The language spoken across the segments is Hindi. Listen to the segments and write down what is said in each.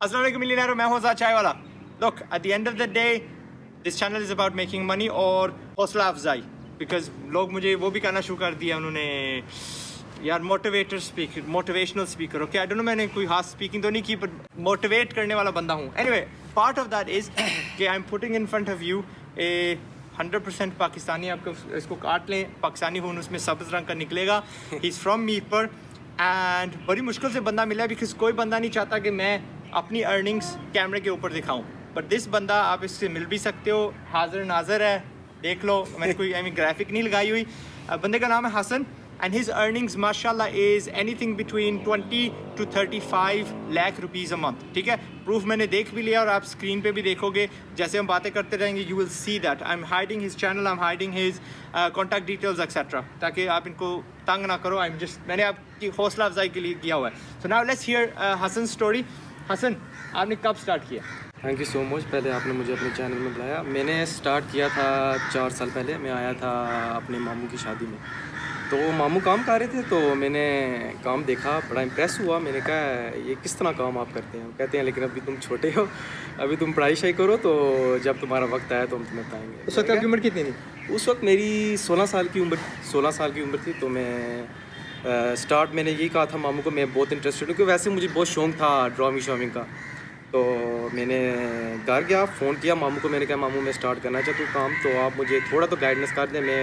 अस्सलाम वालेकुम मिलियनेयर, मैं हूं आज़ाद चाय वाला। Look, at the end of the day this channel is about making money और हौसला अफजाई। बिकॉज लोग मुझे वो भी कहना शुरू कर दिया उन्होंने, यार motivational speaker. Okay, I don't know, मैंने कोई खास स्पीकिंग तो नहीं की, बट मोटिवेट करने वाला बंदा हूँ। Anyway, part of that is कि I am putting in front of you a 100% Pakistani. आपको इसको काट लें, पाकिस्तानी हूँ, उसमें सब्ज़ रंग का निकलेगा। He is from Mirpur and बड़ी मुश्किल से बंदा मिला, बिकॉज कोई बंदा नहीं चाहता कि मैं अपनी अर्निंग्स कैमरे के ऊपर दिखाऊं। बट दिस बंदा, आप इससे मिल भी सकते हो, हाजिर नाजर है, देख लो। मैंने कोई ग्राफिक नहीं लगाई हुई। बंदे का नाम है हसन एंड हिज अर्निंग्स माशाल्लाह is anything between 20 to 35 lakh rupees a month. ठीक है, प्रूफ मैंने देख भी लिया और आप स्क्रीन पे भी देखोगे। जैसे हम बातें करते रहेंगे, you will see that I am hiding his channel, I am hiding his contact details etcetera, ताकि आप इनको तंग ना करो। मैंने आपकी हौसला अफजाई के लिए किया हुआ है। So now let's hear Hasan story. Hasan, आपने कब स्टार्ट किया? Thank you so much. पहले आपने मुझे अपने चैनल में बुलाया। मैंने स्टार्ट किया था 4 साल पहले। मैं आया था अपने मामू की शादी में, तो मामू काम कर रहे थे, तो मैंने काम देखा, बड़ा इम्प्रेस हुआ। मैंने कहा ये किस तरह काम आप करते हैं? कहते हैं लेकिन अभी तुम छोटे हो, अभी तुम पढ़ाई शाई करो, तो जब तुम्हारा वक्त आया तो हम तुम्हें बताएंगे। उस वक्त आपकी उम्र कितनी थी? उस वक्त मेरी 16 साल की उम्र थी। तो मैं स्टार्ट मैंने यही कहा था मामू को, मैं बहुत इंटरेस्टेड हूँ, क्योंकि वैसे मुझे बहुत शौक था ड्राइंग शॉमिंग का। तो मैंने घर गया, फ़ोन किया मामू को, मैंने कहा मामू मैं स्टार्ट करना चाहता हूँ काम, तो आप मुझे थोड़ा तो गाइडेंस कर दें। मैं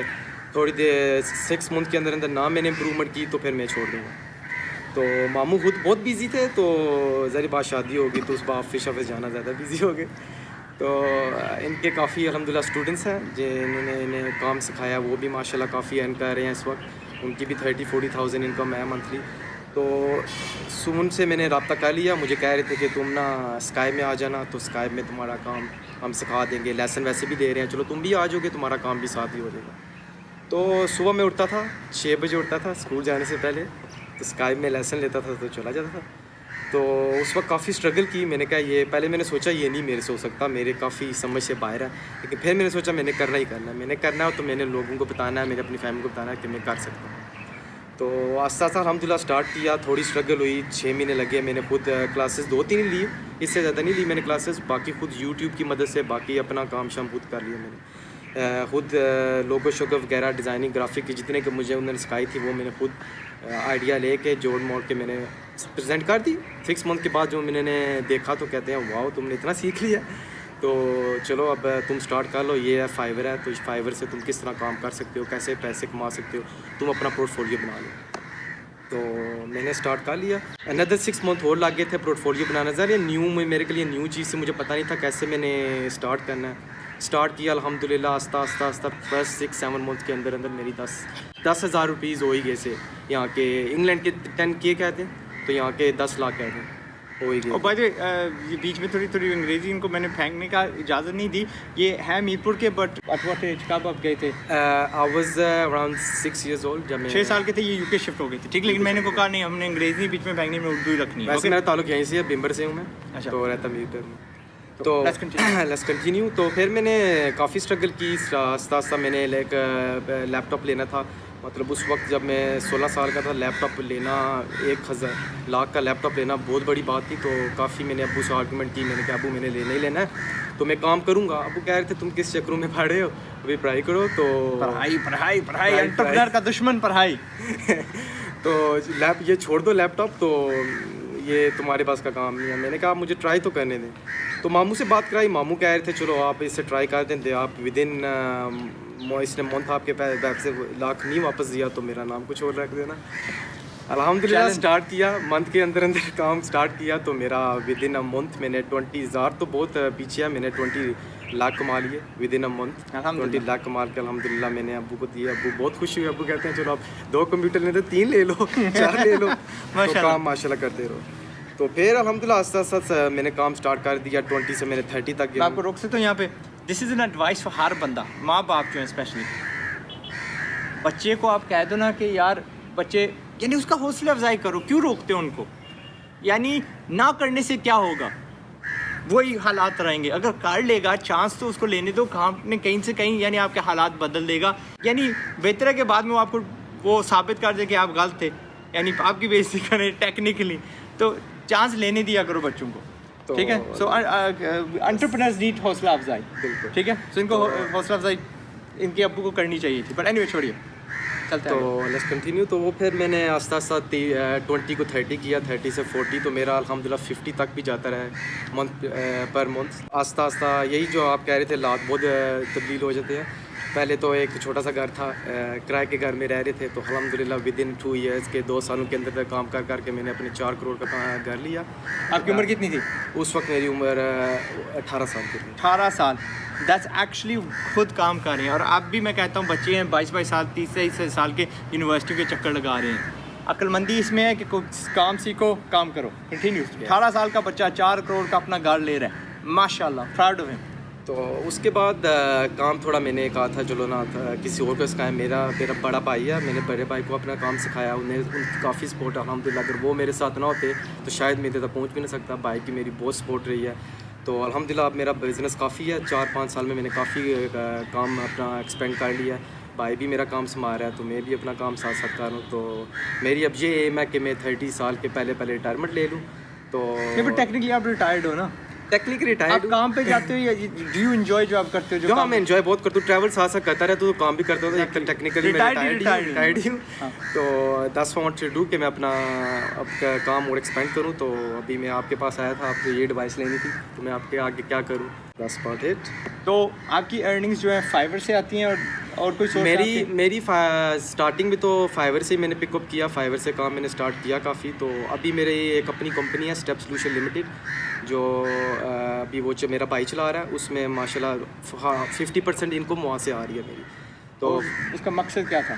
थोड़ी देर 6 मंथ के अंदर अंदर ना मैंने इम्प्रूवमेंट की तो फिर मैं छोड़ दूँगा। तो मामू खुद बहुत बिज़ी थे, तो ज़री बात शादी होगी तो उस बार ऑफिस जाना ज़्यादा बिज़ी हो गए। तो इनके काफ़ी अल्हम्दुलिल्लाह स्टूडेंट्स हैं जिन्होंने इन्हें काम सिखाया, वो भी माशाल्लाह काफ़ी अर्न कर रहे हैं इस वक्त। उनकी भी 30-40,000 इनकम है मंथली। तो सुमन से मैंने रब्ता कर लिया। मुझे कह रहे थे कि तुम ना स्काई में आ जाना, तो स्काई में तुम्हारा काम हम सिखा देंगे, लेसन वैसे भी दे रहे हैं, चलो तुम भी आ जाओगे, तुम्हारा काम भी साथ ही हो जाएगा। तो सुबह मैं उठता था, 6 बजे उठता था स्कूल जाने से पहले, तो स्काई में लेसन लेता था तो चला जाता था। तो उस वक्त काफ़ी स्ट्रगल की। मैंने कहा ये, पहले मैंने सोचा ये नहीं मेरे से हो सकता, मेरे काफ़ी समझ से बाहर है, लेकिन फिर मैंने सोचा मैंने करना ही करना है। मैंने करना है तो मैंने लोगों को बताना है, मैंने अपनी फैमिली को बताना है कि मैं कर सकता हूँ। तो आस्ता आस्ता अल्हम्दुलिल्लाह स्टार्ट किया। थोड़ी स्ट्रगल हुई, 6 महीने लगे। मैंने खुद क्लासेस 2-3 ली, इससे ज़्यादा नहीं ली मैंने क्लासेस। बाकी खुद यूट्यूब की मदद से बाकी अपना काम शाम खुद कर लिया मैंने। खुद लोगो शोगो वगैरह डिज़ाइनिंग ग्राफिक की जितने कि मुझे उन्होंने सिखाई थी, वो मैंने खुद आइडिया लेके जोड़ मोड़ के मैंने प्रेजेंट कर दी। 6 मंथ के बाद जो मैंने देखा तो कहते हैं वाह तुमने इतना सीख लिया, तो चलो अब तुम स्टार्ट कर लो। ये है फाइवर है, तो इस फाइवर से तुम किस तरह काम कर सकते हो, कैसे पैसे कमा सकते हो, तुम अपना पोर्टफोलियो बना लो। तो मैंने स्टार्ट कर लिया। अनदर 6 मंथ और लग गए थे पोर्टफोलियो बनाना। ज़रा ये मेरे के लिए न्यू चीज़ से मुझे पता नहीं था कैसे मैंने स्टार्ट करना है। स्टार्ट किया अल्हम्दुलिल्लाह, आस्ता फर्स्ट 6-7 मंथ के अंदर अंदर मेरी 10,000 रुपीज़ हो ही गए से। यहाँ के इंग्लैंड के 10K कहते हैं, तो यहाँ के 10 लाख कहते हैं, हो ही गए। और बाय द वे, ये बीच में थोड़ी अंग्रेज़ी इनको मैंने फेंकने का इजाज़त नहीं दी। ये है मीरपुर के, बट एट व्हाट एज कब आप गए थे? I was around 6 years old जब मैं 6 साल के थे। ये यूके शिफ्ट हो गए थे, ठीक। लेकिन मैंने को कहा नहीं, हमने अंग्रेज़ी बीच में फेंकनी, में उर्दू ही रखनी है। वैसे मेरा ताल्लुक यहीं से है, बिम्बर से हूँ मैं। अच्छा। तो रहता मीरपुर में। तो लेट्स कंटिन्यू। तो फिर मैंने काफ़ी स्ट्रगल की। आस्ता आस्ता मैंने लैपटॉप लेना था। मतलब उस वक्त जब मैं 16 साल का था, लैपटॉप लेना 1 लाख का लैपटॉप लेना बहुत बड़ी बात थी। तो काफ़ी मैंने अब्बू से आर्गूमेंट की। मैंने कहा अब्बू मैंने लेना ही लेना है, तो मैं काम करूँगा। अब्बू कह रहे थे तुम किस चक्रों में पढ़े हो, अभी पढ़ाई करो। तो पढ़ाई एंटरप्रेन्योर का दुश्मन पढ़ाई। तो ये छोड़ दो लैपटॉप, तो ये तुम्हारे पास का काम नहीं है। मैंने कहा मुझे ट्राई तो करने दें। तो मामू से बात कराई, मामू कह रहे थे चलो आप इससे ट्राई कर दें, आप विदिन इसने मंथ आपके पैसे लाख नहीं वापस दिया तो मेरा नाम कुछ और रख देना। अल्हम्दुलिल्लाह स्टार्ट किया, मंथ के अंदर अंदर काम स्टार्ट किया, तो मेरा विदिन अ मंथ मैंने 20,000 तो बहुत पीछे है, मैंने 20 लाख कमा लिए विदिन अ मंथ। 20 लाख कमा के अल्हम्दुलिल्लाह मैंने अब्बू को दिया। अब्बू बहुत खुश हुए। अब्बू कहते हैं चलो आप 2 कंप्यूटर लेते 3 ले लो 4 ले लो, तो काम माशाल्लाह करते रहो। तो फिर अल्हम्दुलिल्लाह आस्ता आस्ता मैंने काम स्टार्ट कर दिया। 20 से मैंने 30 तक गया। आपको रोक सकते हो यहाँ पे? This is an advice for her बंदा, माँ बाप जो है स्पेशली। बच्चे को आप कह दो ना कि यार बच्चे, यानी उसका हौसला अफजाई करो। क्यों रोकते हो उनको? यानी ना करने से क्या होगा, वही हालात रहेंगे। अगर कर लेगा चांस तो उसको लेने दो, काम ने कहीं से कहीं यानी आपके हालात बदल देगा। यानी बेहतर है कि बाद में वो आपको वो साबित कर दे कि आप गलत थे, यानी आपकी बेइज्जती करें टेक्निकली। तो चांस लेने दिया करो बच्चों को। ठीक है। सो एंटरप्रेन्योर्स नीड हौसला अफजाई, बिल्कुल। ठीक है। सो इनको हौसला अफजाई इनके अब्बू को करनी चाहिए थी, बट एनीवे छोड़िए, चलते हैं। तो लेट्स कंटिन्यू। तो वो फिर मैंने आस्ता आस्ता 20 को 30 किया, 30 से 40, तो मेरा अल्हम्दुलिल्लाह 50 तक भी जाता रहा मंथ पर मंथ। आस्ता आस्ता यही जो आप कह रहे थे लात बहुत तब्दील हो जाते हैं। पहले तो एक छोटा सा घर था, किराए के घर में रह रहे थे, तो अल्हम्दुलिल्लाह विद इन 2 ईयर्स के 2 सालों के अंदर तक काम कर करके मैंने अपने 4 करोड़ का घर लिया। आपकी उम्र कितनी थी उस वक्त? मेरी उम्र 18 साल की थी। 18 साल। दैट्स एक्चुअली खुद काम कर रहे हैं। और अब भी मैं कहता हूँ बच्चे हैं 22 साल 30 साल के यूनिवर्सिटी के चक्कर लगा रहे हैं। अक्लमंदी इसमें है कि कुछ काम सीखो, काम करो, कंटिन्यू। 18 साल का बच्चा 4 करोड़ का अपना घर ले रहा है, माशाल्लाह, प्राउड ऑफ हिम। तो उसके बाद काम थोड़ा मैंने कहा था चलो ना किसी और को सिखाया। मेरा बड़ा भाई है, मैंने बड़े भाई को अपना काम सिखाया, उनकी काफ़ी सपोर्ट है अल्हम्दुलिल्लाह। अगर वो मेरे साथ ना होते तो शायद मैं इधर तक पहुँच भी नहीं सकता। भाई की मेरी बहुत सपोर्ट रही है। तो अल्हम्दुलिल्लाह अब मेरा बिज़नेस काफ़ी है, 4-5 साल में मैंने काफ़ी काम अपना एक्सपेंड कर लिया है। भाई भी मेरा काम संभाल रहा है, तो मैं भी अपना काम साथ साथ कर रहा हूँ। तो मेरी अब ये एम है कि मैं 30 साल के पहले रिटायरमेंट ले लूँ। तो टेक्निकली आप रिटायर्ड हो ना? टेक्निकली आप रिटायर्ड। काम पे जाते हो या डू यू एंजॉय जो आप करते हो? जो मैं एंजॉय बहुत करता हूँ, ट्रैवल साथ साथ करता रहता हूँ, तो काम भी करता हूँ। एक तो टेक्निकली मैं रिटायर्ड ही हूँ। तो दैट्स व्हाट टू डू कि मैं अपना अब काम और एक्सपेंड करूँ। तो अभी मैं आपके पास आया था, आपको ये एडवाइस लेनी थी, तो मैं आपके आगे क्या करूँ, दैट्स अबाउट इट। तो आपकी अर्निंग्स जो है फाइवर से आती हैं और कोई सोर्स? मेरी स्टार्टिंग में तो फाइवर से ही मैंने पिकअप किया, फाइवर से काम मैंने स्टार्ट किया काफ़ी। तो अभी मेरे एक अपनी कंपनी है स्टेप सोल्यूशन लिमिटेड, जो अभी वो मेरा भाई चला रहा है। उसमें माशाल्लाह 50% इनकम वहाँ से आ रही है मेरी। तो उसका मकसद क्या था?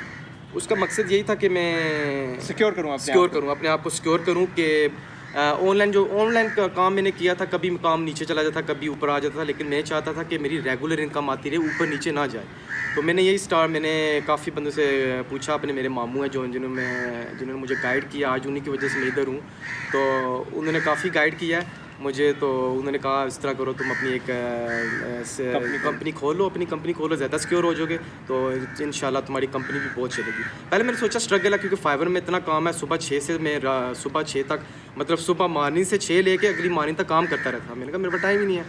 उसका मकसद यही था कि मैं सिक्योर करूँ अपने आप को सिक्योर करूँ कि ऑनलाइन का काम मैंने किया था, कभी काम नीचे चला जाता, कभी ऊपर आ जाता था, लेकिन मैं चाहता था कि मेरी रेगुलर इनकम आती रहे, ऊपर नीचे ना जाए। तो मैंने काफ़ी बंदों से पूछा, अपने मेरे मामू हैं जिन्होंने मुझे गाइड किया, आज उन्हीं की वजह से मैं इधर हूँ। तो उन्होंने काफ़ी गाइड किया है मुझे। तो उन्होंने कहा इस तरह करो, तुम अपनी एक कंपनी खोलो, अपनी कंपनी खोलो, ज़्यादा सिक्योर हो जाओगे, तो इंशाल्लाह तुम्हारी कंपनी भी बहुत चलेगी। पहले मैंने सोचा स्ट्रगल है, क्योंकि फाइवर में इतना काम है, सुबह 6 से मैं सुबह 6 तक, मतलब सुबह मॉर्निंग से 6 लेके अगली मॉर्निंग तक काम करता रहता। मैंने कहा मेरे पास टाइम ही नहीं है,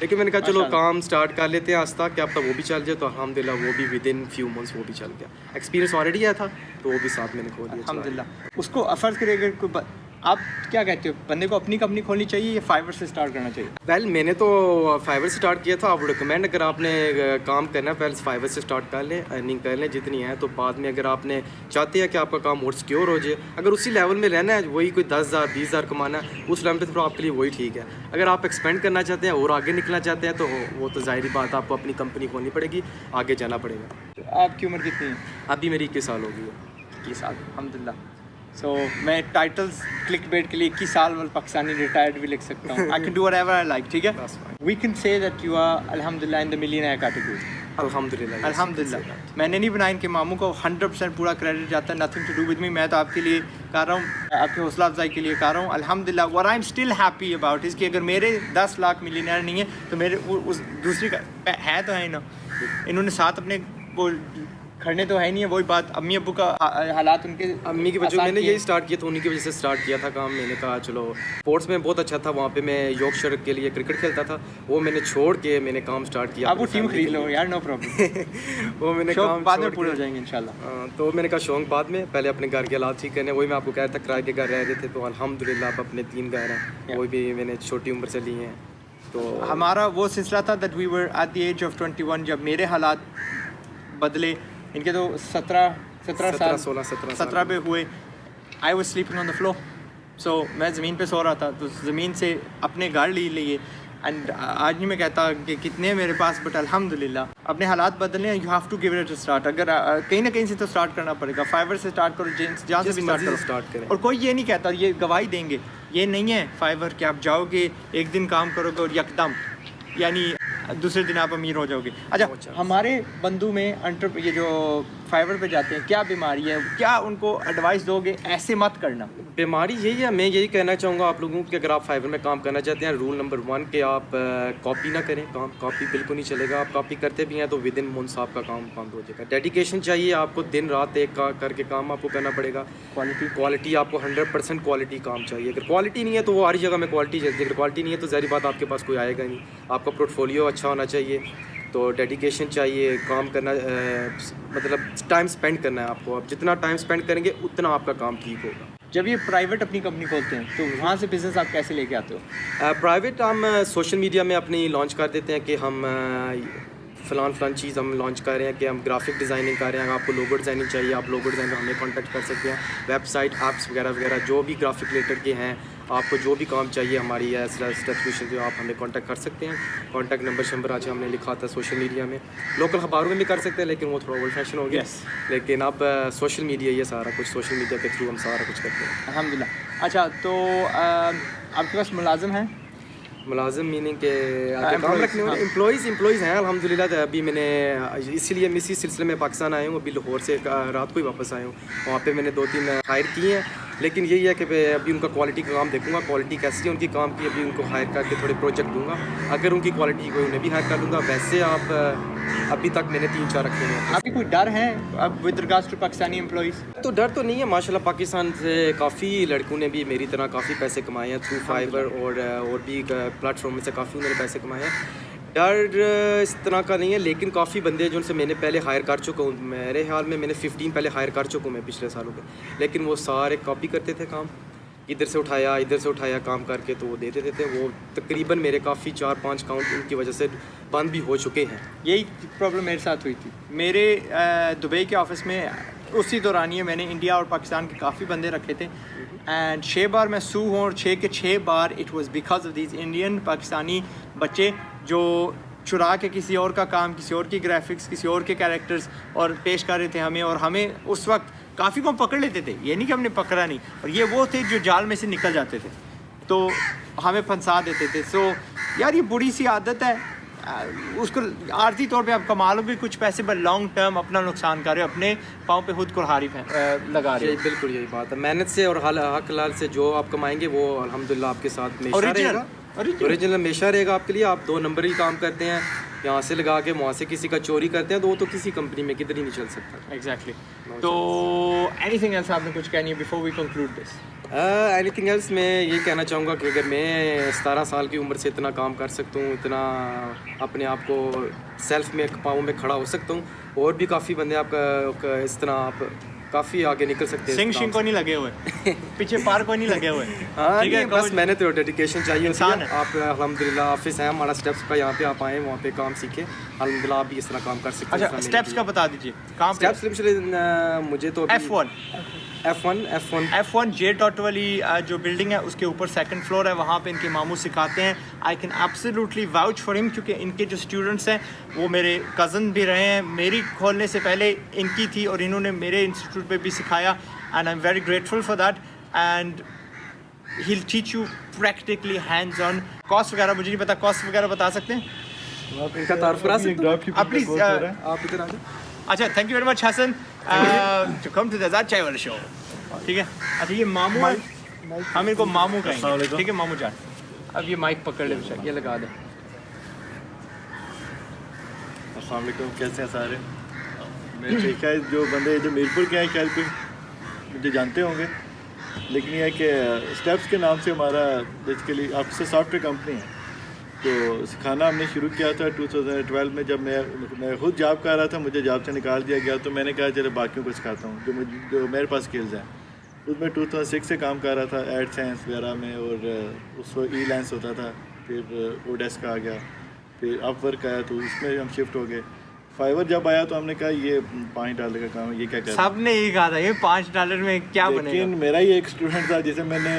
लेकिन मैंने कहा चलो काम स्टार्ट कर लेते हैं आस्ता, क्या पता वो भी चल जाए। तो अल्हम्दुलिल्लाह वो भी विद इन फ्यू मंथ्स वो भी चल गया। एक्सपीरियंस ऑलरेडी आया था, तो वो भी साथ मैंने खोल दिया अल्हम्दुलिल्लाह। उसको फ़र्ज़ करेगा, आप क्या कहते हो, बंदे को अपनी कंपनी खोलनी चाहिए या फाइवर से स्टार्ट करना चाहिए? वेल मैंने तो फाइवर से स्टार्ट किया था। आप रिकमेंड, अगर आपने काम करना है पहले फाइवर से स्टार्ट कर लें, अर्निंग कर लें जितनी है, तो बाद में अगर आपने चाहते हैं कि आपका काम और सिक्योर हो जाए, अगर उसी लेवल में रहना है, वही कोई 10,000 20,000 कमाना है, उस टाइम पे तो आपके लिए वही ठीक है। अगर आप एक्सपेंड करना चाहते हैं और आगे निकलना चाहते हैं, तो वो तो ज़ाहिर बात आपको अपनी कंपनी खोलनी पड़ेगी, आगे जाना पड़ेगा। आपकी उम्र कितनी है? अभी मेरी 21 साल हो गई है। 21 साल, अल्हम्दुलिल्लाह। सो मैं टाइटल्स क्लिक बेट के लिए 21 साल वाला पाकिस्तानी रिटायर्ड भी लिख सकता हूँ। I can do whatever I like, ठीक है। We can say that you are अल्हम्दुलिल्लाह इन द मिलियनेयर कैटेगरी। अल्हम्दुलिल्लाह। मैंने नहीं बनाया, इनके मामू को 100% पूरा क्रेडिट जाता है, nothing to do with me. मैं तो आपके लिए कर रहा हूँ, आपकी हौसला अफजाई के लिए कर रहा हूँ। अल्हम्दुलिल्लाह what I am still happy about is कि अगर मेरे 10 लाख मिलियनेयर नहीं है, तो मेरे उस दूसरी का है तो है ना, इन्होंने साथ अपने वो खड़ने तो है नहीं है। वही बात, अम्मी अब्बू का हालात उनके अम्मी की वजह, मैंने यही स्टार्ट किया था, उन्हीं की वजह से स्टार्ट किया था काम। मैंने कहा चलो स्पोर्ट्स में बहुत अच्छा था, वहाँ पे मैं यॉर्कशायर के लिए क्रिकेट खेलता था, वो मैंने छोड़ के मैंने काम स्टार्ट किया। आप वो टीम खरीद लो यार, नो प्रॉब्लम। वो मैंने काम बाद में पूरे हो जाएंगे इंशाल्लाह। तो मैंने कहा शौक बाद में, पहले अपने घर के हालात ठीक करने। वही मैं आपको कह रहा था, किराए के घर रह रहे थे, तो अल्हम्दुलिल्लाह अब अपने 3 घर हैं, वो भी मैंने छोटी उम्र से लिए हैं। तो हमारा वो सिलसिला था that we were at the age of 21, जब मेरे हालात बदले। इनके तो 17 पे हुए। I was sleeping on the floor, so मैं ज़मीन पे सो रहा था, तो ज़मीन से अपने घर ले लिए। एंड आज नहीं मैं कहता कि कितने मेरे पास, बट अल्हम्दुलिल्लाह अपने हालात बदले हैं। You have to give it a start. अगर कहीं ना कहीं से तो स्टार्ट करना पड़ेगा। फाइवर से स्टार्ट करो, जहाँ से भी स्टार्ट करें। और कोई ये नहीं कहता, ये गवाही देंगे, ये नहीं है फाइवर कि आप जाओगे एक दिन काम करोगे और यकदम यानी दूसरे दिन आप अमीर हो जाओगे। अच्छा, हमारे बंधु में ये जो फाइवर पे जाते हैं, क्या बीमारी है, क्या उनको एडवाइस दोगे ऐसे मत करना? बीमारी यही है, मैं यही कहना चाहूँगा आप लोगों को कि अगर आप फाइवर में काम करना चाहते हैं, रूल नंबर 1 कि आप कॉपी ना करें काम, कॉपी बिल्कुल नहीं चलेगा। आप कॉपी करते भी हैं तो विद इन मंथ्स आपका काम बंद हो जाएगा। डेडिकेशन चाहिए आपको, दिन रात एक करके काम आपको करना पड़ेगा। क्वालिटी आपको 100% क्वालिटी काम चाहिए। अगर क्वालिटी नहीं है तो वो हर जगह में क्वालिटी चाहिए, अगर क्वालिटी नहीं है तो ज़ाहिर बात आपके पास कोई आएगा नहीं। आपका पोर्टफोलियो अच्छा होना चाहिए, तो डेडिकेशन चाहिए, काम करना मतलब टाइम स्पेंड करना है आपको। आप जितना टाइम स्पेंड करेंगे उतना आपका काम ठीक होगा। जब ये प्राइवेट अपनी कंपनी खोलते हैं तो वहाँ से बिज़नेस आप कैसे लेके आते हो? प्राइवेट हम सोशल मीडिया में अपनी लॉन्च कर देते हैं कि हम फ़लान चीज़ हम लॉन्च कर रहे हैं कि हम ग्राफिक डिज़ाइनिंग कर रहे हैं। आपको लोगो डिज़ाइनिंग चाहिए, आप लोगो डिज़ाइनर हमें कांटेक्ट कर सकते हैं। वेबसाइट, ऐप्स वगैरह वगैरह जो भी ग्राफिक रिलेटेड के हैं, आपको जो भी काम चाहिए हमारी सब्सक्रिप्शन जो आप हमें कांटेक्ट कर सकते हैं। कांटेक्ट नंबर आज हमने लिखा था सोशल मीडिया में, लोकल अखबारों में भी कर सकते हैं लेकिन वो थोड़ा ओल्ड फैशन हो गया। लेकिन अब सोशल मीडिया, ये सारा कुछ सोशल मीडिया के थ्रू हम सारा कुछ करते हैं अल्हम्दुलिल्लाह। अच्छा, तो आपके पास मुलाजिम हैं? मुलाजिम मीनिंग के काम रखने वाले एम्प्लॉइज़ हैं अल्हम्दुलिल्लाह। अभी मैंने इसीलिए मैं इसी सिलसिले में पाकिस्तान आया हूँ। अभी लाहौर से रात को ही वापस आया हूँ। वहाँ पे मैंने 2-3 हायर किए हैं, लेकिन यही है कि अभी उनका क्वालिटी का काम देखूँगा, क्वालिटी कैसी है उनकी काम की। अभी उनको हायर करके थोड़े प्रोजेक्ट दूँगा, अगर उनकी क्वालिटी कोई उन्हें भी हायर कर लूँगा। वैसे आप अभी तक मैंने 3-4 रखे हैं। आपकी कोई डर है अब with regards to Pakistani employees? तो डर तो नहीं है माशाल्लाह। पाकिस्तान से काफ़ी लड़कों ने भी मेरी तरह काफ़ी पैसे कमाए हैं थ्रू फाइवर और भी प्लेटफॉर्म में से काफ़ी उन्होंने पैसे कमाए हैं। डर इस तरह का नहीं है, लेकिन काफ़ी बंदे जो उनसे मैंने पहले हायर कर चुका हूँ। मेरे ख्याल में मैंने 15 पहले हायर कर चुका हूँ मैं पिछले सालों के, लेकिन वो सारे कॉपी करते थे काम, इधर से उठाया काम करके तो वो दे देते थे। वो तकरीबन मेरे काफ़ी 4-5 अकाउंट उनकी वजह से बंद भी हो चुके हैं। यही प्रॉब्लम मेरे साथ हुई थी। मेरे दुबई के ऑफिस में उसी दौरानिए मैंने इंडिया और पाकिस्तान के काफ़ी बंदे रखे थे एंड 6 बार मैं सू हूँ और 6 के 6 बार it was because of these Indian Pakistani बच्चे जो चुरा के किसी और का काम, किसी और की ग्राफिक्स, किसी और के कैरेक्टर्स और पेश कर रहे थे हमें। और हमें उस वक्त काफ़ी को हम पकड़ लेते थे, ये नहीं कि हमने पकड़ा नहीं, और ये वो थे जो जाल में से निकल जाते थे तो हमें फंसा देते थे। सो यार ये बुरी सी आदत है, उसको आर्थिक तौर पे आप कमा लोगे कुछ पैसे, पर लॉन्ग टर्म अपना नुकसान कर रहे हो, अपने पाँव पे खुद कुल्हाड़ी लगा रहे हो। बिल्कुल यही बात है। मेहनत से और हक हलाल से जो आप कमाएंगे वो अल्हम्दुलिल्लाह आपके साथ हमेशा रहेगा, ओरिजिनल हमेशा रहेगा आपके लिए। आप 2 नंबर ही काम करते हैं, यहाँ से लगा के वहाँ से किसी का चोरी करते हैं तो वो तो किसी कंपनी में किधर ही नहीं चल सकता। एग्जैक्टली। तो एनीथिंग एल्स आपने कुछ कहनी है before we conclude this? Anything else मैं ये कहना चाहूँगा कि अगर मैं 17 साल की उम्र से इतना काम कर सकता हूँ, इतना अपने आप को सेल्फ में पाँव में खड़ा हो सकता हूँ, और भी काफ़ी बंदे आपका इस तरह आप काफ़ी आगे निकल सकते हैं। सिंग को नहीं लगे हुए पीछे पार को नहीं लगे हुए। हाँ ठीक है, बस मेहनत और डेडिकेशन चाहिए इंसान। आप अल्हम्दुलिल्लाह ऑफिस है हमारा स्टेप्स का, यहाँ पे आप आए वहाँ पे काम सीखे, अल्हम्दुलिल्लाह आप भी इस तरह काम कर सकते हैं। अच्छा, स्टेप्स का बता दीजिए काम। स्टेप्स मुझे तो F1 J डॉट वाली जो बिल्डिंग है उसके ऊपर 2nd फ्लोर है, वहाँ पे इनके मामू सिखाते हैं। I can absolutely vouch for him, क्योंकि इनके जो स्टूडेंट्स हैं वो मेरे कज़न भी रहे हैं। मेरी खोलने से पहले इनकी थी और इन्होंने मेरे इंस्टीट्यूट पे भी सिखाया and I am very grateful for that. And he will teach you practically hands on. Cost वगैरह मुझे नहीं पता, कॉस्ट वगैरह बता सकते हैं आप? इनका तारुफ करा सकते हैं आप प्लीज़, आप इधर आ जाओ। अच्छा, thank you very much Hasan to come to the Azaad chai wala show. ठीक है। अच्छा, ये मामू है, हम इनको मामू कहेंगे, ठीक है मामू जान। अब ये माइक पकड़ ले बेचारा, ये लगा दे। अस्सलाम वालेकुम, कैसे हैं सारे? मैं ठीक है। जो बंदे जो मीरपुर के हैं शायद कुछ मुझे जानते होंगे, लेकिन ये है कि स्टेप्स के नाम से हमारा बेसिकली आपसे सॉफ्टवेयर कंपनी है। तो सिखाना हमने शुरू किया था 2012 में, जब मैं खुद जॉब कर रहा था, मुझे जॉब से निकाल दिया गया, तो मैंने कहा चलो बाकियों को सिखाता हूँ जो मेरे पास स्किल्स हैं। उसमें 2006 से काम कर रहा था एडसेंस वगैरह में, और उस वक्त ई-लेंस होता था, फिर ओडेस्क आ गया, फिर अपवर्क आया तो उसमें हम शिफ्ट हो गए। फाइवर जब आया तो हमने कहा ये $5 का काम है, ये क्या कर, सबने यही कहा था ये $5 में क्या बनेगा। लेकिन मेरा ही एक स्टूडेंट था जिसे मैंने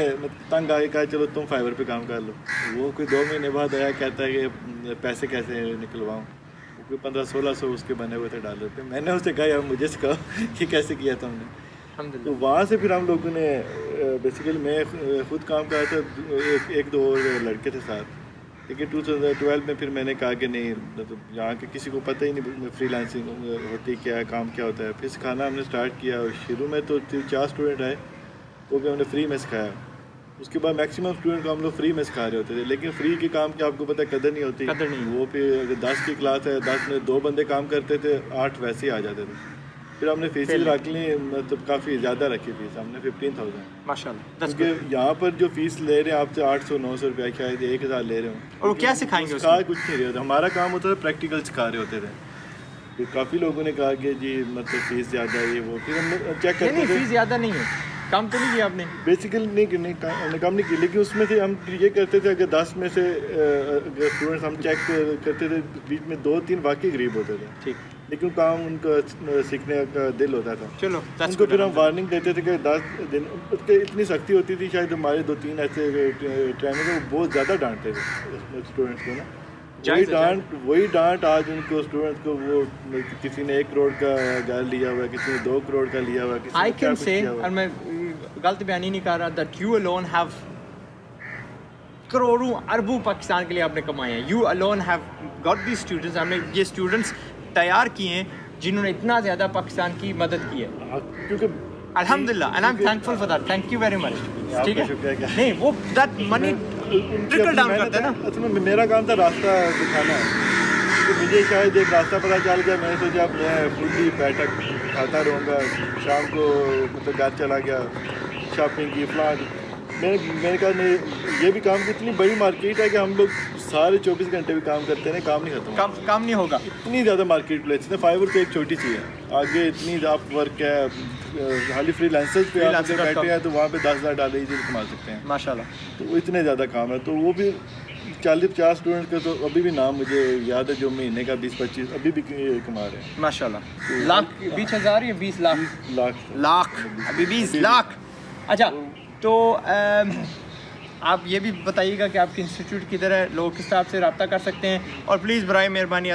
तंग आके कहा चलो तुम फाइवर पे काम कर लो। वो कोई 2 महीने बाद आया, कहता है कि पैसे कैसे निकलवाऊँ। कोई 1500-1600 उसके बने हुए थे डॉलर पे। मैंने उससे कहा यार मुझे सिखाओ कि कैसे किया था हमने। तो वहाँ से फिर हम लोगों ने बेसिकली मैं खुद काम कर रहा था, 1-2 और लड़के थे साथ, लेकिन 2012 में फिर मैंने कहा कि नहीं, मतलब यहाँ के किसी को पता ही नहीं फ्रीलांसिंग होती क्या है, काम क्या होता है। फिर सिखाना हमने स्टार्ट किया और शुरू में तो 4 स्टूडेंट आए, वो भी हमने फ्री में सिखाया। उसके बाद मैक्सिमम स्टूडेंट को हम लोग फ्री में सिखा रहे होते थे, लेकिन फ्री के काम की आपको पता है कदर नहीं होती। वो फिर अगर 10 की क्लास है, 10 में 2 बंदे काम करते थे, 8 वैसे ही आ जाते थे। फिर हमने फीसेज रख ली, मतलब काफ़ी ज़्यादा रखी फीस हमने 15,000 माशाल्लाह। क्योंकि यहाँ पर जो फीस ले रहे हैं आपसे 800-900 रुपया, शायद 1,000 ले रहे हो। और वो क्या सिखाएंगे? सिखा कुछ नहीं रहे होते, हमारा काम होता था प्रैक्टिकल सिखा रहे होते थे। फिर काफ़ी लोगों ने कहा कि जी मतलब फीस ज़्यादा है ये वो, फिर हमने चेक करते थे। फीस ज़्यादा नहीं है, कम तो नहीं किया आपने? बेसिकली नहीं हमने कम नहीं की, लेकिन उसमें से हम ये करते थे अगर 10 में से स्टूडेंट्स हम चेक करते थे, बीच में 2-3 वाकई गरीब होते थे, ठीक, लेकिन काम उनका सीखने का दिल होता था। चलो उनको फिर हम वार्निंग देते थे कि 10 दिन उसके इतनी सख्ती होती थी, शायद हमारे 2-3 ऐसे ट्रेनर वो बहुत ज़्यादा डांटते थे स्टूडेंट्स को ना। वही डांट आज उनको स्टूडेंट्स को, वो किसी ने 1 करोड़ का घर लिया हुआ है, किसी ने 2 करोड़ का लिया हुआ है, किसी ने क्या कुछ किया हुआ है। और मैं गलत बयानी नहीं कर रहा, दैट यू अलोन हैव करोड़ों अरबों पाकिस्तान के लिए आपने कमाए हैं। You alone have got the students, हमने ये स्टूडेंट्स तैयार किए हैं जिन्होंने इतना ज़्यादा पाकिस्तान की मदद की है, क्योंकि अल्हम्दुलिल्लाह, and I am thankful for that, thank you very much. ठीक है, नहीं वो दैट मनी ट्रिकल डाउन करता है ना। असल में मेरा काम था रास्ता दिखाना, तो मुझे शायद एक रास्ता पता चल गया। मैंने सोचा अब मैं फुल ही बैठक खाता रहूँगा, शाम को मतलब घर चला गया, शॉपिंग की फलान। मैंने कहा नहीं, ये भी काम की इतनी बड़ी मार्केट है कि हम लोग सारे 24 घंटे भी काम करते हैं, काम नहीं खत्म, काम नहीं होगा। इतनी ज़्यादा मार्केट प्लेस है, फाइवर तो एक छोटी सी है, आगे इतनी आप वर्क है। हाली फ्रीलांसर्स पे आप बैठे हैं तो वहाँ पे 10,000 डॉलर इजीली कमा सकते हैं माशाल्लाह। तो वो इतने ज़्यादा काम है, तो वो भी 40-50 स्टूडेंट का तो अभी भी नाम मुझे याद है, जो महीने का 20-25 अभी भी कमा रहे हैं माशाल्लाह। लाख 20,000 या 20 लाख अभी 20 लाख। अच्छा, तो आप ये भी बताइएगा कि आपके इंस्टीट्यूट किधर है, लोग किस तरह से रब्ता कर सकते हैं, और प्लीज़ बराए मेहरबानी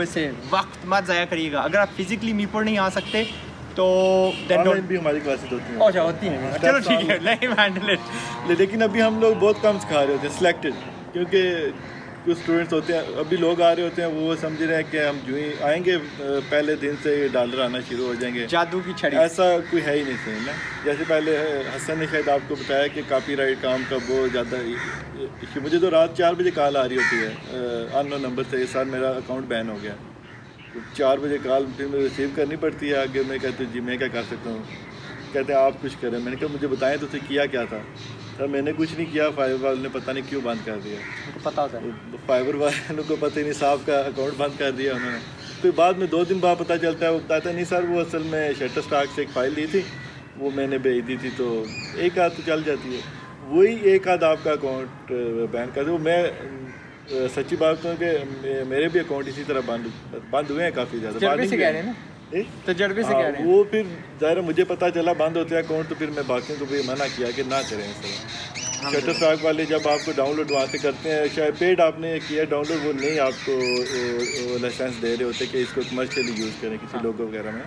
से वक्त मत ज़ाया करिएगा। अगर आप फिज़िकली मीरपुर नहीं आ सकते तो भी हमारी क्लासेस होती हैं। अच्छा, होती हैं, चलो ठीक है, नहीं हैंडल इट। लेकिन अभी हम लोग बहुत कम सिखा रहे होते हैं सिलेक्टेड, क्योंकि कुछ स्टूडेंट्स होते हैं अभी लोग आ रहे होते हैं, वो समझ रहे हैं कि हम जो ही आएंगे पहले दिन से डॉलर आना शुरू हो जाएंगे, जादू की छड़ी। ऐसा कोई है ही नहीं सही ना। जैसे पहले हसन ने शायद आपको बताया कि कॉपीराइट काम का बहुत ज़्यादा, मुझे तो रात 4 बजे कॉल आ रही होती है अननोन नंबर से, सर मेरा अकाउंट बैन हो गया। 4 बजे कॉल फिर मुझे रिसीव करनी पड़ती है। आगे मैं कहती हूँ जी मैं क्या कर सकता हूँ, कहते हैं आप कुछ करें। मैंने कहा मुझे बताएं तो किया क्या था। सर मैंने कुछ नहीं किया, फाइबर वाले ने पता नहीं क्यों बंद कर दिया। तो पता होता है फाइबर वालों को पता ही नहीं, साहब का अकाउंट बंद कर दिया उन्होंने। फिर बाद में 2 दिन बाद पता चलता है, वो बताता नहीं सर वो असल में शटर स्टॉक से एक फ़ाइल ली थी, वो मैंने भेज दी थी, तो एक आध तो चल जाती है, वही एक आध आपका अकाउंट बैन कर दो। मैं सच्ची बात कहूँ कि मेरे भी अकाउंट इसी तरह बंद हुए हैं काफ़ी ज़्यादा। तजर्बे से कह रहे हैं। वो फिर ज़ाहिर मुझे पता चला बंद होते हैं अकाउंट, तो फिर मैं बाकियों को भी मना किया कि ना करें इस तरह। शटर स्टॉक वाले जब आपको डाउनलोड वहाँ से करते हैं, शायद पेड आपने किया डाउनलोड, वो नहीं आपको लाइसेंस दे रहे होते कि इसको कमर्शियली यूज़ करें किसी लोगो वगैरह में।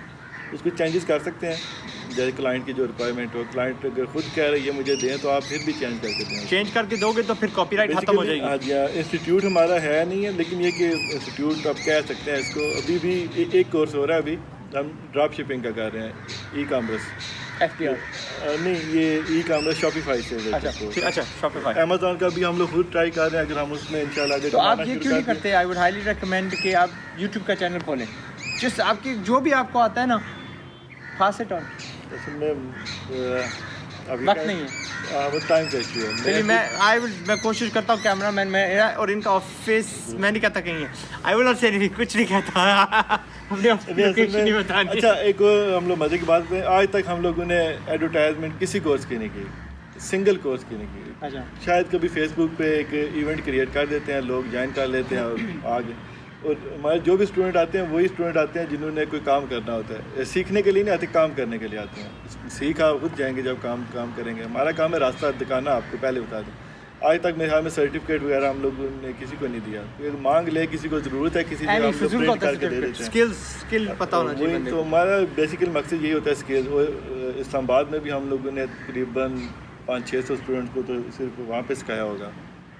उसको चेंजेस कर सकते हैं जैसे क्लाइंट की जो रिक्वायरमेंट हो। क्लाइंट अगर खुद कह रहे ये मुझे दें तो आप फिर भी चेंज करके दें। चेंज करके दोगे तो फिर कॉपीराइट खत्म हो जाएगी। हाँ जी, इंस्टीट्यूट हमारा है नहीं है, लेकिन ये कि इंस्टीट्यूट आप कह सकते हैं इसको। अभी भी एक कोर्स हो रहा है, अभी हम ड्रॉप शिपिंग का कर रहे हैं, ई कॉमर्स नहीं, ये ई कॉमर्स शॉपिफाई से। अच्छा शॉपिफाई, अमेज़ॉन का भी हम लोग खुद ट्राई कर रहे हैं, अगर हम उसमें इंशाल्लाह। तो आप ये क्यों नहीं करते? आई वुड हाईली रिकमेंड कि आप यूट्यूब का चैनल खोलें, जिस आपकी जो भी आपको आता है ना, पास इट ऑन। वक्त नहीं है, वो टाइम का इशू है। चलिए मैं कोशिश करता हूँ, कैमरा मैन मैं और इनका ऑफिस मैं नहीं कहता कहीं है। आई विल नॉट से कुछ नहीं कहता हमने लोकेशन नहीं बतानी। अच्छा, एक हम लोग मजे की बात करें, आज तक हम लोगों ने एडवर्टाइजमेंट किसी कोर्स की नहीं की, सिंगल कोर्स की नहीं की। अच्छा, शायद कभी फेसबुक पे एक इवेंट क्रिएट कर देते हैं, लोग ज्वाइन कर लेते हैं और आगे। और हमारे जो भी स्टूडेंट आते हैं वही स्टूडेंट आते हैं जिन्होंने कोई काम करना होता है। सीखने के लिए नहीं आते, काम करने के लिए आते हैं। सीख आप खुद जाएंगे जब काम करेंगे। हमारा काम है रास्ता दिखाना, आपको पहले बता दें। आज तक मेरे ख्याल में सर्टिफिकेट वगैरह हम लोगों ने किसी को नहीं दिया। तो मांग ले, किसी को ज़रूरत है, किसी जगह प्रिंट करके दे देते हैं। स्किल पता होना चाहिए। तो हमारा बेसिकली मकसद यही होता है, स्किल। और इस्लामाबाद में भी हम लोगों ने तकरीबन 500-600 स्टूडेंट को तो सिर्फ वहाँ पे सिखाया होगा।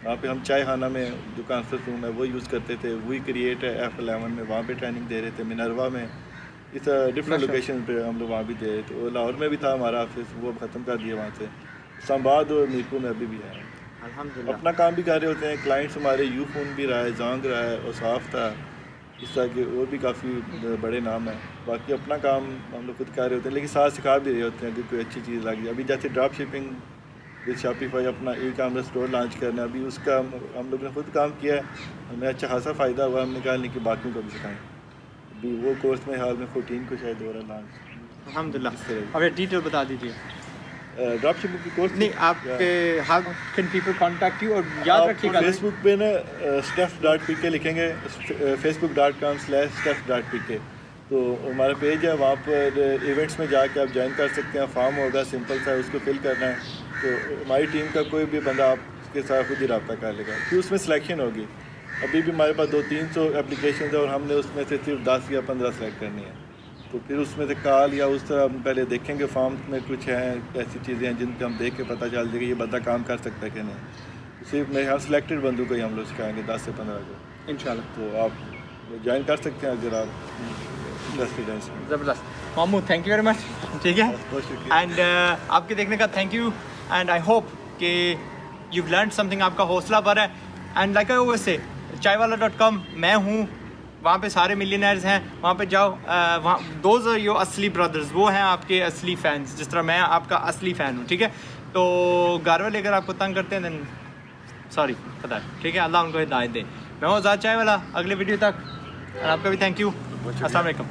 वहाँ पे हम चाय खाना में जो कॉन्फ्रेंस रूम है वो यूज़ करते थे, वही क्रिएट है F11 में, वहाँ पे ट्रेनिंग दे रहे थे। मिनरवा में, इस डिफरेंट लोकेशन पे हम लोग वहाँ भी दे रहे थे। और लाहौर में भी था हमारा ऑफिस, वो ख़त्म कर दिया वहाँ से। इस्लामाबाद और मीरपुर में अभी भी है। अल्हम्दुलिल्लाह। अपना काम भी कर रहे होते हैं, क्लाइंट्स हमारे यूफोन भी रहा है, जोंग रहा है और साफ था, इस तरह के और भी काफ़ी बड़े नाम हैं। बाकी अपना काम हम लोग खुद कर रहे होते हैं, लेकिन साथ सिखा भी रहे होते हैं कि कोई अच्छी चीज़ लग जाए। अभी जैसे ड्रॉप शिपिंग विद शॉपिफाई अपना ई-कॉमर्स स्टोर लॉन्च करना है, अभी उसका हम लोग ने खुद काम किया है, हमें अच्छा खासा फ़ायदा हुआ। हमने कहा नहीं कि बाकियों को भी सिखाएं। अभी वो कोर्स में हाल में 14 को शायद हो रहा है लॉन्च। अल्हम्दुलिल्लाह। अब ये डिटेल बता दीजिए। ड्रॉप शिपिंग की कोर्स नहीं, आपके how can people contact you, और याद रखिएगा फेसबुक पे ना steps.pk लिखेंगे, facebook.com/steps.pk, तो हमारा पेज है, वहाँ पर इवेंट्स में जाके आप ज्वाइन कर सकते हैं। फॉर्म होगा, सिंपल सा, उसको फिल करना है, तो हमारी टीम का कोई भी बंदा आपके साथ खुद ही रब्ता कर लेगा। फिर उसमें सिलेक्शन होगी। अभी भी हमारे पास 200-300 एप्लीकेशन है और हमने उसमें से सिर्फ 10 या 15 सेलेक्ट करनी है। तो फिर उसमें से कॉल या उस तरह हम पहले देखेंगे, फॉर्म में कुछ हैं ऐसी चीज़ें हैं जिनके हम देख के पता चल जाएगा ये बंदा काम कर सकता है कि नहीं। सिर्फ मेरे यहाँ सिलेक्टेड बंदों को ही हम लोग सिखाएंगे, 10 से 15 को इंशाल्लाह। तो आप ज्वाइन कर सकते हैं अगर आप इंटरेस्टेड हैं इसमें। ज़बरदस्त मामू, थैंक यू वेरी मच। ठीक है, बहुत शुक्रिया। एंड आपके देखने का thank you, and I hope कि यू लर्न समथिंग, आपका हौसला बढ़ा है। And like I always say, chaiwala.com मैं हूँ, वहाँ पे सारे मिलियनर्स हैं, वहाँ पे जाओ। वहाँ दोज आर योर असली ब्रदर्स, वो हैं आपके असली फैंस, जिस तरह मैं आपका असली फ़ैन हूँ। ठीक है, तो घर वाले अगर आपको तंग करते हैं देन सॉरी, पता है। ठीक है, अल्लाह उनको हिदायत दे। मैं हूँ ज़ाद चाय वाला, अगले वीडियो तक, और आपका भी थैंक यू। अस्सलाम वालेकुम।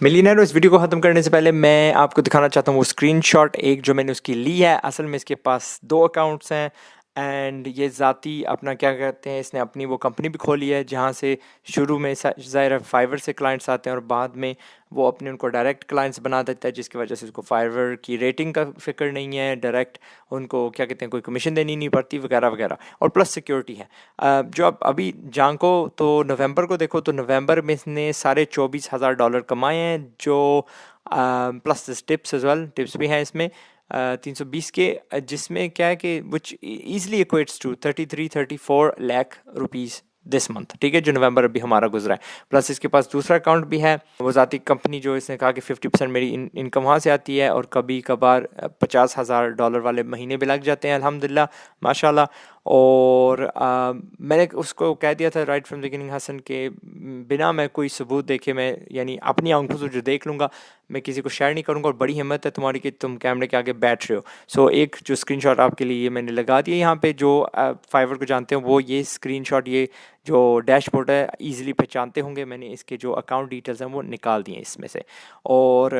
मिलियनर, इस वीडियो को ख़त्म करने से पहले मैं आपको दिखाना चाहता हूँ वो स्क्रीनशॉट एक जो मैंने उसकी ली है। असल में इसके पास 2 अकाउंट्स हैं, एंड ये ज़ाती अपना क्या कहते हैं, इसने अपनी वो कंपनी भी खोली है जहाँ से शुरू में ज़ाहिर फाइवर से क्लाइंट्स आते हैं और बाद में वो अपने उनको डायरेक्ट क्लाइंट्स बना देता है, जिसकी वजह से उसको फाइवर की रेटिंग का फिक्र नहीं है, डायरेक्ट उनको क्या कहते हैं कोई कमीशन देनी नहीं पड़ती वगैरह वगैरह, और प्लस सिक्योरिटी है। जो अब अभी जांको तो नवंबर को देखो तो नवंबर में इसने $24,000 कमाए हैं, जो plus tips as well, tips भी हैं इसमें 320 के, जिसमें क्या है कि which easily equates to 33-34 lakh rupees this month. ठीक है, जो नवंबर अभी हमारा गुजरा है। प्लस इसके पास दूसरा अकाउंट भी है, वो ज़ाती कंपनी, जो इसने कहा कि 50% मेरी इनकम वहाँ से आती है, और कभी कभार $50,000 वाले महीने भी लग जाते हैं, अल्हम्दुलिल्लाह माशाल्लाह। और मैंने उसको कह दिया था राइट फ्रॉम बिगिनिंग हसन के बिना मैं कोई सबूत देखे, मैं यानी अपनी आंखों से जो देख लूँगा मैं किसी को शेयर नहीं करूँगा, और बड़ी हिम्मत है तुम्हारी कि तुम कैमरे के आगे बैठ रहे हो। सो एक जो स्क्रीनशॉट आपके लिए ये मैंने लगा दिया यहाँ पे, जो फाइवर को जानते हो वो ये स्क्रीनशॉट, ये जो डैशबोर्ड है ईजिली पहचानते होंगे। मैंने इसके जो अकाउंट डिटेल्स हैं वो निकाल दिए इसमें से। और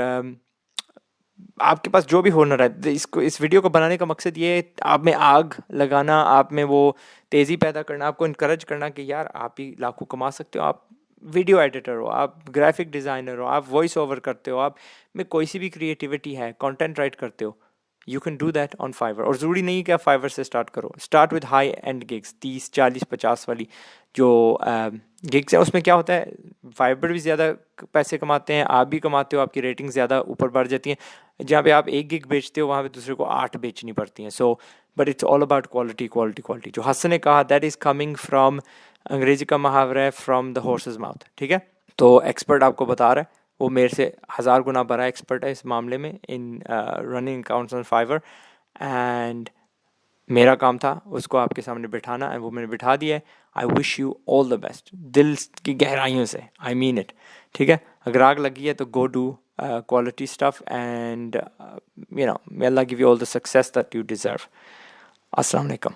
आपके पास जो भी हुनर है, इसको इस वीडियो को बनाने का मकसद ये है आप में आग लगाना, आप में वो तेज़ी पैदा करना, आपको इनकरेज करना कि यार आप ही लाखों कमा सकते हो। आप वीडियो एडिटर हो, आप ग्राफिक डिज़ाइनर हो, आप वॉइस ओवर करते हो, आप में कोई सी भी क्रिएटिविटी है, कंटेंट राइट करते हो, you can do that on Fiverr. और ज़रूरी नहीं कि आप फाइवर से स्टार्ट करो, start with high and gigs, 30, 40, 50 वाली जो गिग्स हैं। उसमें क्या होता है, फाइवर भी ज़्यादा पैसे कमाते हैं, आप भी कमाते हो, आपकी रेटिंग ज़्यादा ऊपर बढ़ जाती है। जहाँ पे आप 1 गिग बेचते हो वहाँ पे दूसरे को 8 बेचनी पड़ती हैं। So but it's all about quality quality quality. जो हसन ने कहा दैट इज़ कमिंग फ्रॉम, अंग्रेजी का मुहावरा है, फ्रॉम द हॉर्सेस माउथ। ठीक है, तो एक्सपर्ट आपको बता रहा है, वो मेरे से 1000 गुना बड़ा एक्सपर्ट है इस मामले में, इन running accounts on Fiverr. And मेरा काम था उसको आपके सामने बिठाना, एंड वो मैंने बिठा दिया है। I wish you all the best, दिल की गहराइयों से, आई मीन इट। ठीक है, अगर आग लगी है तो go do quality stuff, and may Allah give you all the success that you deserve. Assalamu alaikum.